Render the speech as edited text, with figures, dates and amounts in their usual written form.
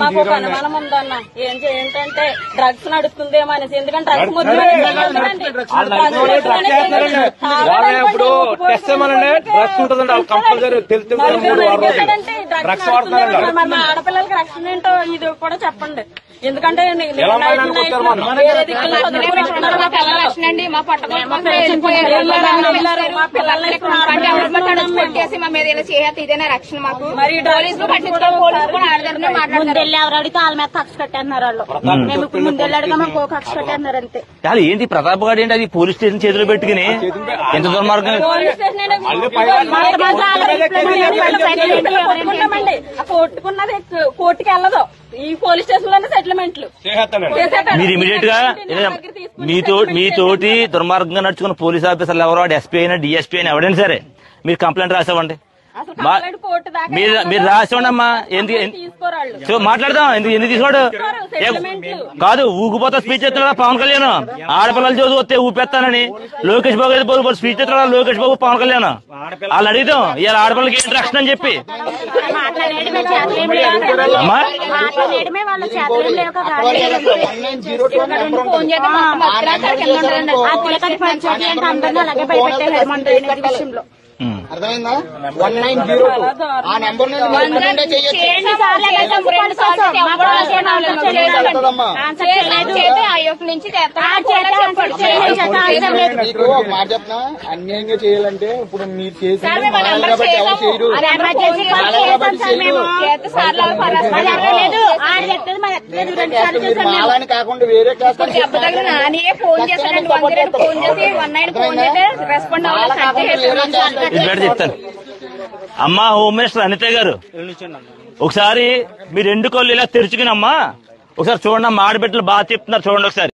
మాకు ఒక అనుమానం ఉందన్న. ఏంటంటే డ్రగ్స్ నడుస్తుందేమో అనేసి. ఎందుకంటే డ్రగ్స్ ఇప్పుడు మా ఆడపిల్లలకి రక్షణ ఏంటో ఇది కూడా చెప్పండి. ఎందుకంటే మా మీద ఇదేనా రక్షణ మాకు? ముందెళ్ళి ఎవరు అడిగితే వాళ్ళ మీద కక్ష కట్టేస్తున్నారు వాళ్ళు. మేము ఇప్పుడు ముందెళ్ళి అడిగా మాకు కక్ష కట్టేస్తున్నారు అంతే. ఏంటి ప్రతాప్ గారు ఏంటి అది పోలీస్ స్టేషన్ చేతిలో పెట్టుకుని ఎంత దుర్మార్గం. పోలీస్ స్టేషన్ కొట్టుకున్నది కోర్టుకి వెళ్ళదు. ఈ పోలీస్ స్టేషన్ లోనే సెటిల్మెంట్లు. మీరు ఇమీడియట్ గా మీతోటి దుర్మార్గంగా నడుచుకున్న పోలీస్ ఆఫీసర్లు ఎవరో ఎస్పీ అయినా డిఎస్పీ అయినా ఎవరైనా సరే మీరు కంప్లైంట్ రాసావండి. మీరు రాసివ్వండి అమ్మా. ఎందుకు మాట్లాడదాం? ఎందుకు తీసుకోడు కాదు. ఊగిపోతా స్పీచ్ ఎత్తున్నాడా పవన్ కళ్యాణ్? ఆడపిల్లలు చదువు వస్తే ఊపెత్తానని లోకేష్ బాబు అయితే స్పీచ్ ఎత్తున్నాడా లోకేష్ బాబు పవన్ కళ్యాణ్? వాళ్ళు అడిగిదాం ఇవాళ ఆడపిల్లలకి ఏంటి రక్షణ అని చెప్పి. అమ్మా అర్థమైందా? 1902 ఆ నెంబర్ మీకు ఒక మాట చెప్తున్నా. అన్యాయంగా చేయాలంటే ఇప్పుడు మీరు చేసి కాబట్టి ఎవరు చేయరు. మాలని కాకుండా వేరే క్లాస్ చెప్తాను. అమ్మా హోమ్ మినిస్టర్ అనిత గారు ఒకసారి మీ రెండు కళ్ళు ఇలా తెరుచుకుని అమ్మా ఒకసారి చూడండి. అమ్మా ఆడబిడ్డలు బాగా చెప్తున్నారు చూడండి ఒకసారి.